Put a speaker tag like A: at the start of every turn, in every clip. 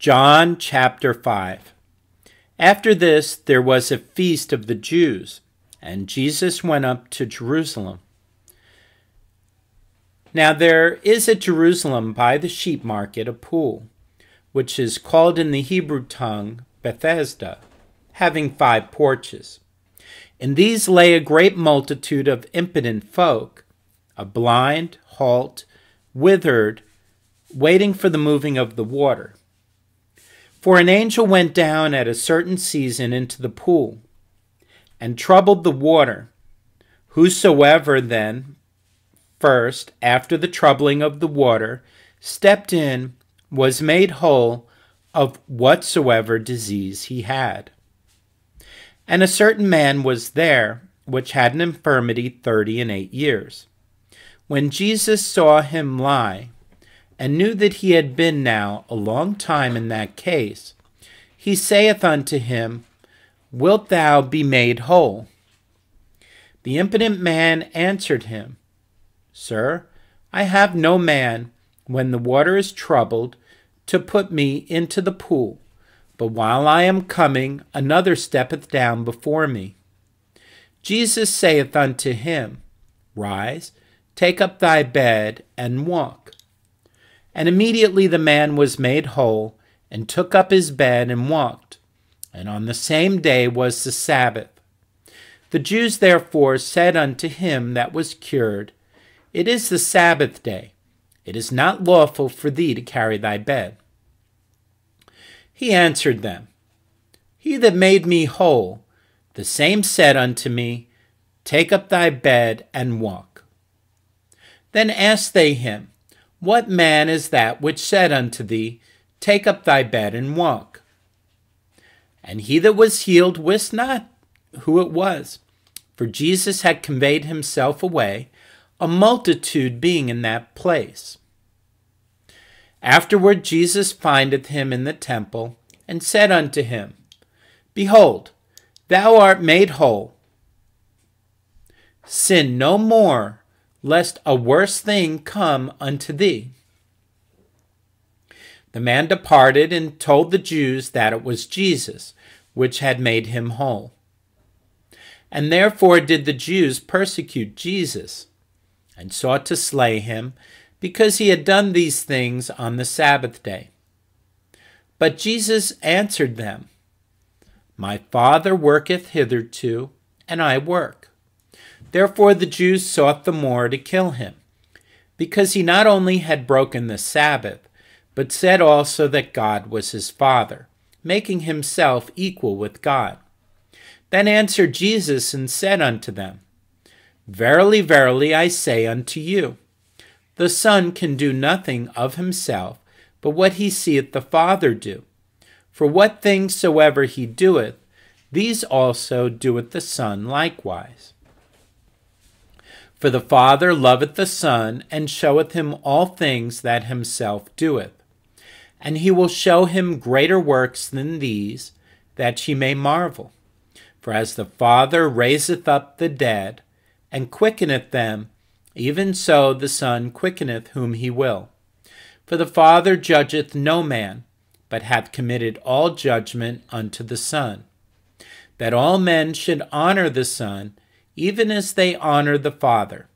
A: John chapter 5. After this, there was a feast of the Jews, and Jesus went up to Jerusalem. Now there is at Jerusalem by the sheep market a pool, which is called in the Hebrew tongue Bethesda, having 5 porches. In these lay a great multitude of impotent folk, a blind, halt, withered, waiting for the moving of the water. For an angel went down at a certain season into the pool, and troubled the water. Whosoever then, first, after the troubling of the water, stepped in, was made whole of whatsoever disease he had. And a certain man was there, which had an infirmity 38 years. When Jesus saw him lie, and knew that he had been now a long time in that case, he saith unto him, Wilt thou be made whole? The impotent man answered him, Sir, I have no man, when the water is troubled, to put me into the pool, but while I am coming, another steppeth down before me. Jesus saith unto him, Rise, take up thy bed, and walk. And immediately the man was made whole, and took up his bed and walked. And on the same day was the Sabbath. The Jews therefore said unto him that was cured, It is the Sabbath day. It is not lawful for thee to carry thy bed. He answered them, He that made me whole, the same said unto me, Take up thy bed and walk. Then asked they him, What man is that which said unto thee, Take up thy bed and walk? And he that was healed wist not who it was, for Jesus had conveyed himself away, a multitude being in that place. Afterward Jesus findeth him in the temple, and said unto him, Behold, thou art made whole. Sin no more, lest a worse thing come unto thee. The man departed and told the Jews that it was Jesus, which had made him whole. And therefore did the Jews persecute Jesus, and sought to slay him, because he had done these things on the Sabbath day. But Jesus answered them, My Father worketh hitherto, and I work. Therefore the Jews sought the more to kill him, because he not only had broken the Sabbath, but said also that God was his Father, making himself equal with God. Then answered Jesus and said unto them, Verily, verily, I say unto you, the Son can do nothing of himself, but what he seeth the Father do. For what things soever he doeth, these also doeth the Son likewise. For the Father loveth the Son, and showeth him all things that himself doeth. And he will show him greater works than these, that ye may marvel. For as the Father raiseth up the dead, and quickeneth them, even so the Son quickeneth whom he will. For the Father judgeth no man, but hath committed all judgment unto the Son, that all men should honor the Son, even as they honor the Father.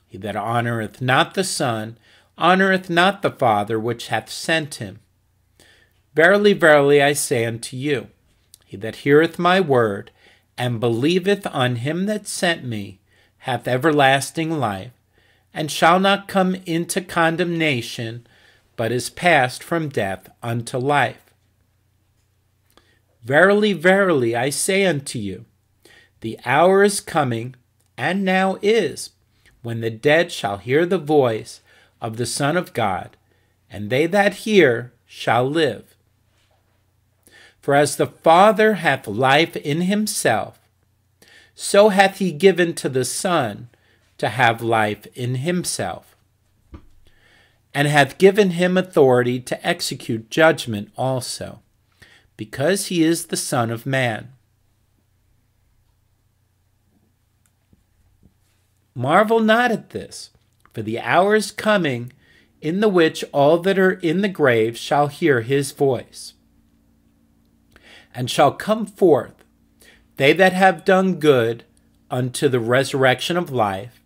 A: He that honoreth not the Son, honoreth not the Father which hath sent him. Verily, verily, I say unto you, he that heareth my word, and believeth on him that sent me, hath everlasting life, and shall not come into condemnation, but is passed from death unto life. Verily, verily, I say unto you, the hour is coming, and now is, when the dead shall hear the voice of the Son of God, and they that hear shall live. For as the Father hath life in himself, so hath he given to the Son to have life in himself, and hath given him authority to execute judgment also, because he is the Son of Man. Marvel not at this, for the hour is coming, in the which all that are in the grave shall hear his voice, and shall come forth, they that have done good unto the resurrection of life,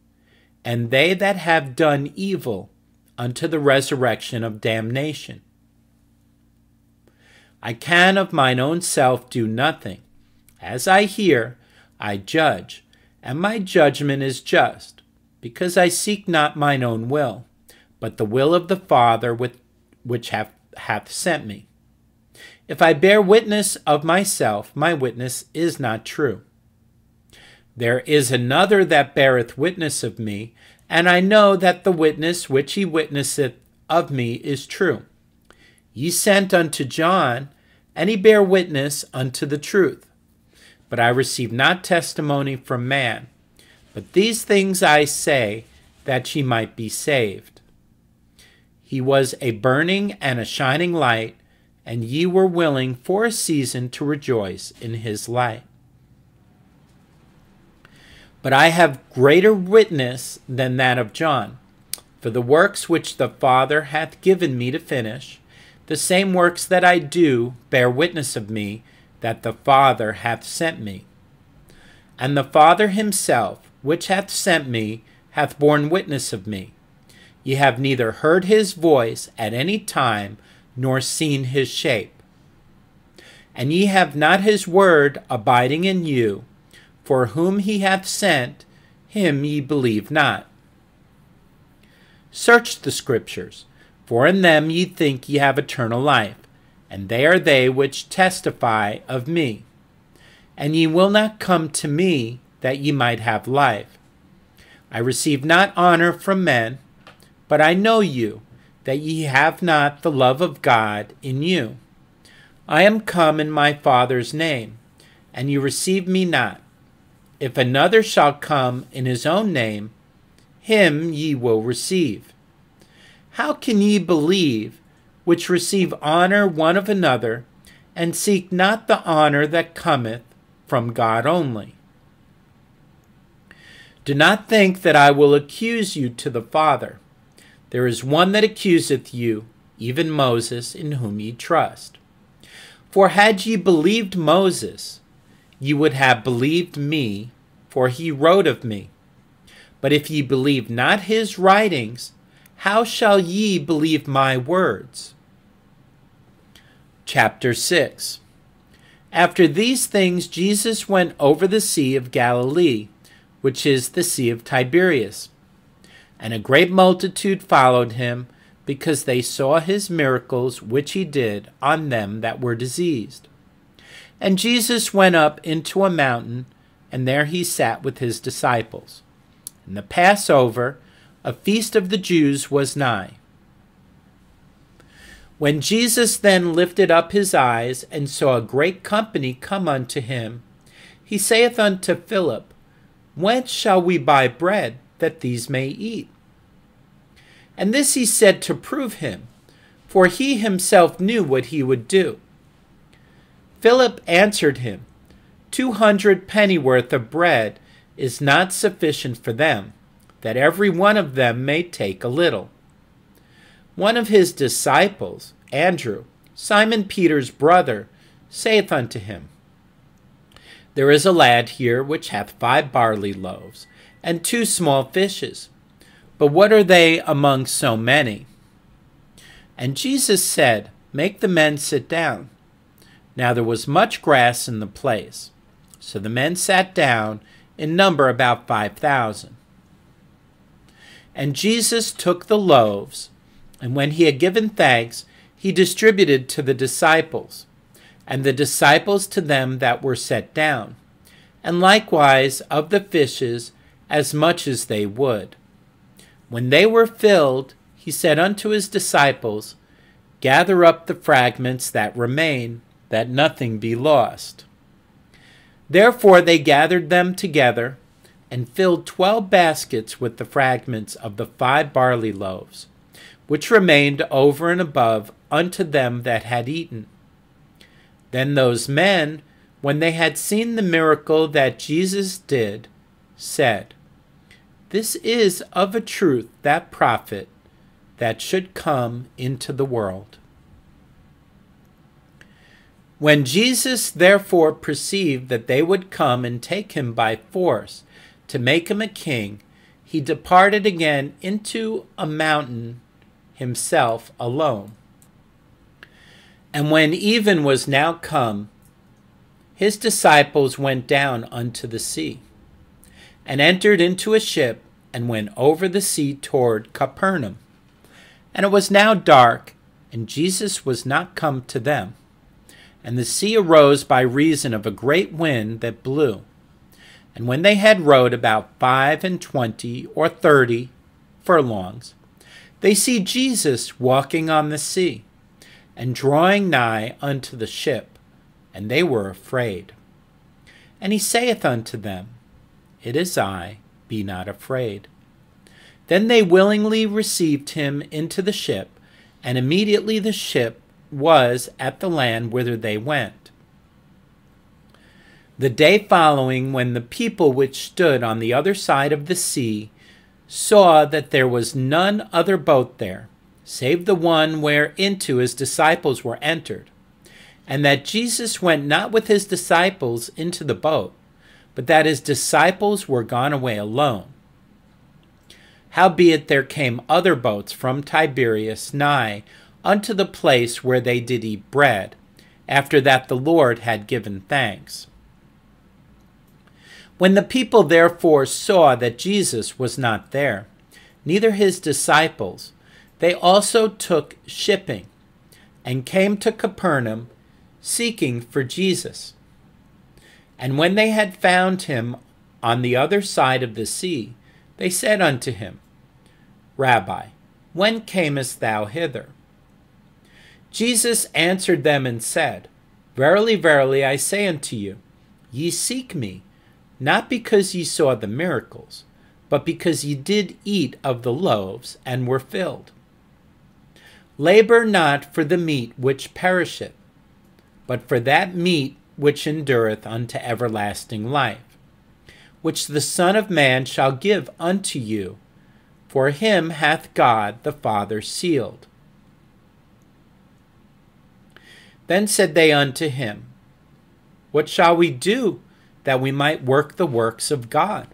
A: and they that have done evil unto the resurrection of damnation. I can of mine own self do nothing. As I hear, I judge, and my judgment is just, because I seek not mine own will, but the will of the Father which hath sent me. If I bear witness of myself, my witness is not true. There is another that beareth witness of me, and I know that the witness which he witnesseth of me is true. Ye sent unto John, and he bare witness unto the truth. But I receive not testimony from man. But these things I say, that ye might be saved. He was a burning and a shining light, and ye were willing for a season to rejoice in his light. But I have greater witness than that of John, for the works which the Father hath given me to finish, the same works that I do bear witness of me, that the Father hath sent me. And the Father himself, which hath sent me, hath borne witness of me. Ye have neither heard his voice at any time, nor seen his shape. And ye have not his word abiding in you, for whom he hath sent, him ye believe not. Search the Scriptures, for in them ye think ye have eternal life, and they are they which testify of me. And ye will not come to me, that ye might have life. I receive not honor from men, but I know you, that ye have not the love of God in you. I am come in my Father's name, and ye receive me not. If another shall come in his own name, him ye will receive. How can ye believe, which receive honor one of another, and seek not the honor that cometh from God only? Do not think that I will accuse you to the Father. There is one that accuseth you, even Moses, in whom ye trust. For had ye believed Moses, ye would have believed me, for he wrote of me. But if ye believe not his writings, how shall ye believe my words? Chapter 6. After these things Jesus went over the Sea of Galilee, which is the Sea of Tiberias. And a great multitude followed him, because they saw his miracles which he did on them that were diseased. And Jesus went up into a mountain, and there he sat with his disciples. And the Passover, a feast of the Jews, was nigh. When Jesus then lifted up his eyes, and saw a great company come unto him, he saith unto Philip, Whence shall we buy bread, that these may eat? And this he said to prove him, for he himself knew what he would do. Philip answered him, 200 pennyworth of bread is not sufficient for them, that every one of them may take a little. One of his disciples, Andrew, Simon Peter's brother, saith unto him, There is a lad here which hath 5 barley loaves, and 2 small fishes. But what are they among so many? And Jesus said, Make the men sit down. Now there was much grass in the place. So the men sat down, in number about 5,000. And Jesus took the loaves, and when he had given thanks, he distributed to the disciples, and the disciples to them that were set down, and likewise of the fishes as much as they would. When they were filled, he said unto his disciples, Gather up the fragments that remain, that nothing be lost. Therefore they gathered them together, and filled 12 baskets with the fragments of the 5 barley loaves, which remained over and above unto them that had eaten. Then those men, when they had seen the miracle that Jesus did, said, This is of a truth that prophet, that should come into the world. When Jesus therefore perceived that they would come and take him by force to make him a king, he departed again into a mountain himself alone. And when even was now come, his disciples went down unto the sea, and entered into a ship, and went over the sea toward Capernaum. And it was now dark, and Jesus was not come to them. And the sea arose by reason of a great wind that blew. And when they had rowed about 25 or 30 furlongs, they see Jesus walking on the sea, and drawing nigh unto the ship, and they were afraid. And he saith unto them, It is I, be not afraid. Then they willingly received him into the ship, and immediately the ship was at the land whither they went. The day following, when the people which stood on the other side of the sea saw that there was none other boat there, save the one whereinto his disciples were entered, and that Jesus went not with his disciples into the boat, but that his disciples were gone away alone. Howbeit there came other boats from Tiberias nigh unto the place where they did eat bread, after that the Lord had given thanks. When the people therefore saw that Jesus was not there, neither his disciples, they also took shipping, and came to Capernaum, seeking for Jesus. And when they had found him on the other side of the sea, they said unto him, Rabbi, when camest thou hither? Jesus answered them and said, Verily, verily, I say unto you, ye seek me, not because ye saw the miracles, but because ye did eat of the loaves, and were filled. Labor not for the meat which perisheth, but for that meat which endureth unto everlasting life, which the Son of Man shall give unto you, for him hath God the Father sealed. Then said they unto him, What shall we do, that we might work the works of God?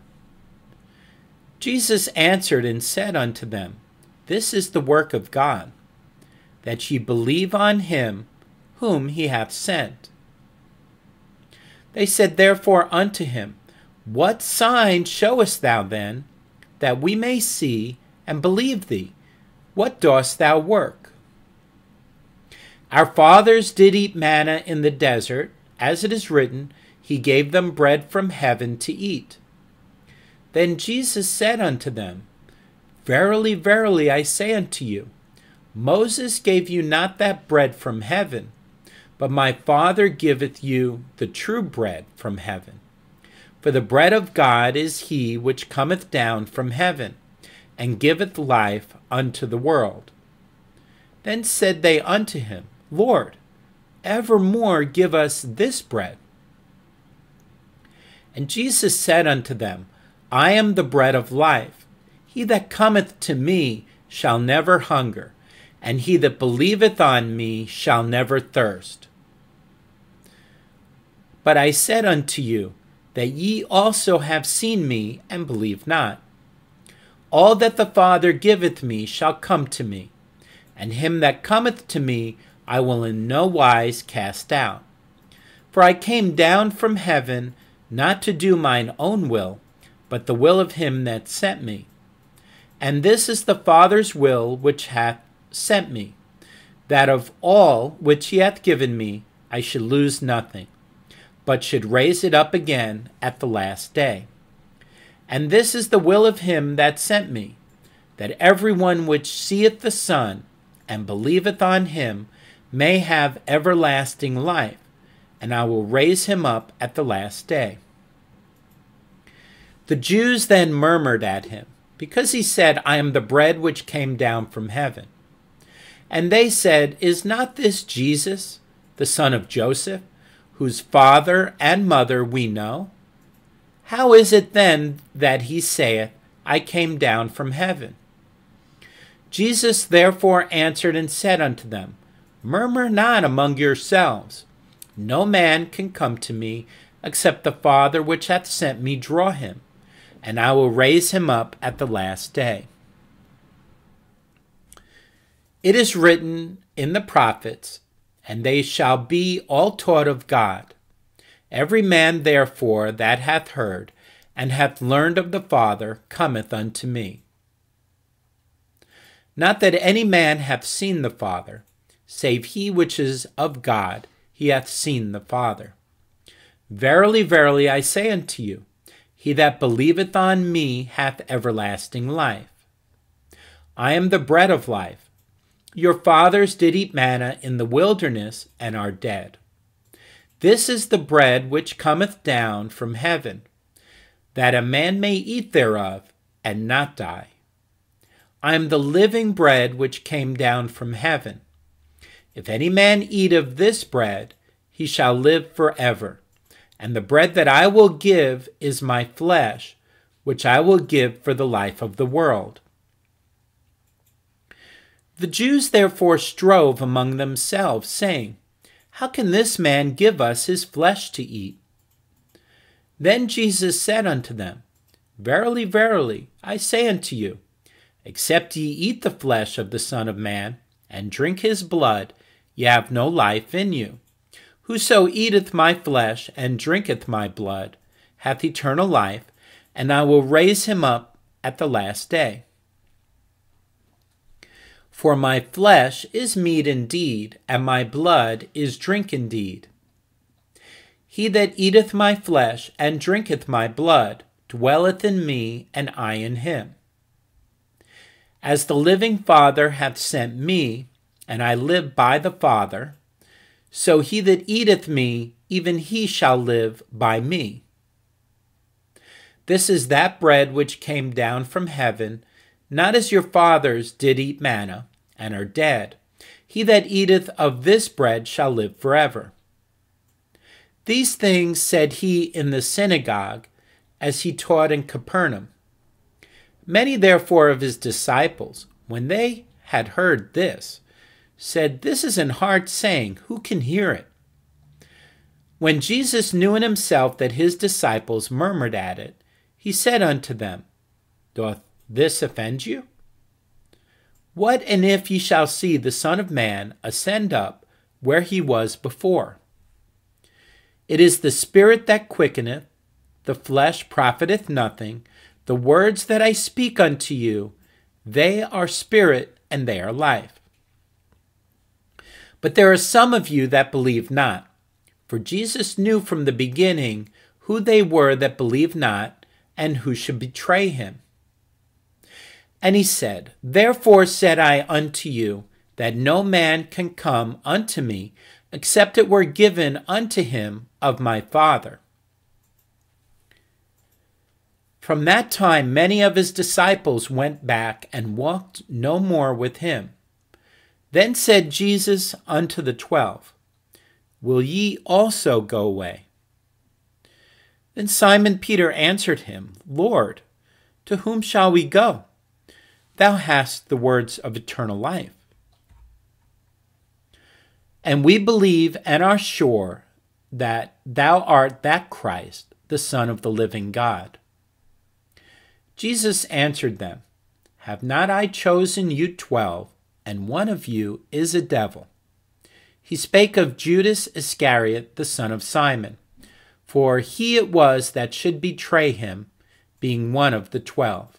A: Jesus answered and said unto them, This is the work of God, that ye believe on him whom he hath sent. They said therefore unto him, What sign showest thou then, that we may see and believe thee? What dost thou work? Our fathers did eat manna in the desert, as it is written, He gave them bread from heaven to eat. Then Jesus said unto them, Verily, verily, I say unto you, Moses gave you not that bread from heaven, but my Father giveth you the true bread from heaven. For the bread of God is he which cometh down from heaven, and giveth life unto the world. Then said they unto him, Lord, evermore give us this bread. And Jesus said unto them, I am the bread of life. He that cometh to me shall never hunger, and he that believeth on me shall never thirst. But I said unto you, that ye also have seen me, and believe not. All that the Father giveth me shall come to me, and him that cometh to me I will in no wise cast out. For I came down from heaven, not to do mine own will, but the will of him that sent me. And this is the Father's will which hath sent me, that of all which he hath given me I should lose nothing, but should raise it up again at the last day. And this is the will of him that sent me, that every one which seeth the Son, and believeth on him, may have everlasting life, and I will raise him up at the last day. The Jews then murmured at him, because he said, I am the bread which came down from heaven. And they said, Is not this Jesus, the son of Joseph, whose father and mother we know? How is it then that he saith, I came down from heaven? Jesus therefore answered and said unto them, Murmur not among yourselves. No man can come to me, except the Father which hath sent me draw him, and I will raise him up at the last day. It is written in the prophets, and they shall be all taught of God. Every man therefore that hath heard, and hath learned of the Father, cometh unto me. Not that any man hath seen the Father, save he which is of God, he hath seen the Father. Verily, verily, I say unto you, he that believeth on me hath everlasting life. I am the bread of life. Your fathers did eat manna in the wilderness, and are dead. This is the bread which cometh down from heaven, that a man may eat thereof, and not die. I am the living bread which came down from heaven. If any man eat of this bread, he shall live forever. And the bread that I will give is my flesh, which I will give for the life of the world. The Jews therefore strove among themselves, saying, How can this man give us his flesh to eat? Then Jesus said unto them, Verily, verily, I say unto you, except ye eat the flesh of the Son of Man, and drink his blood, ye have no life in you. Whoso eateth my flesh, and drinketh my blood, hath eternal life, and I will raise him up at the last day. For my flesh is meat indeed, and my blood is drink indeed. He that eateth my flesh, and drinketh my blood, dwelleth in me, and I in him. As the living Father hath sent me, and I live by the Father, so he that eateth me, even he shall live by me. This is that bread which came down from heaven, not as your fathers did eat manna, and are dead. He that eateth of this bread shall live forever. These things said he in the synagogue, as he taught in Capernaum. Many therefore of his disciples, when they had heard this, said, This is an hard saying, who can hear it? When Jesus knew in himself that his disciples murmured at it, he said unto them, Doth this offend you? What and if ye shall see the Son of Man ascend up where he was before? It is the Spirit that quickeneth, the flesh profiteth nothing. The words that I speak unto you, they are spirit and they are life. But there are some of you that believe not. For Jesus knew from the beginning who they were that believed not, and who should betray him. And he said, Therefore said I unto you, that no man can come unto me, except it were given unto him of my Father. From that time many of his disciples went back and walked no more with him. Then said Jesus unto the 12, Will ye also go away? Then Simon Peter answered him, Lord, to whom shall we go? Thou hast the words of eternal life. And we believe and are sure that thou art that Christ, the Son of the living God. Jesus answered them, Have not I chosen you 12, and one of you is a devil? He spake of Judas Iscariot, the son of Simon, for he it was that should betray him, being one of the 12.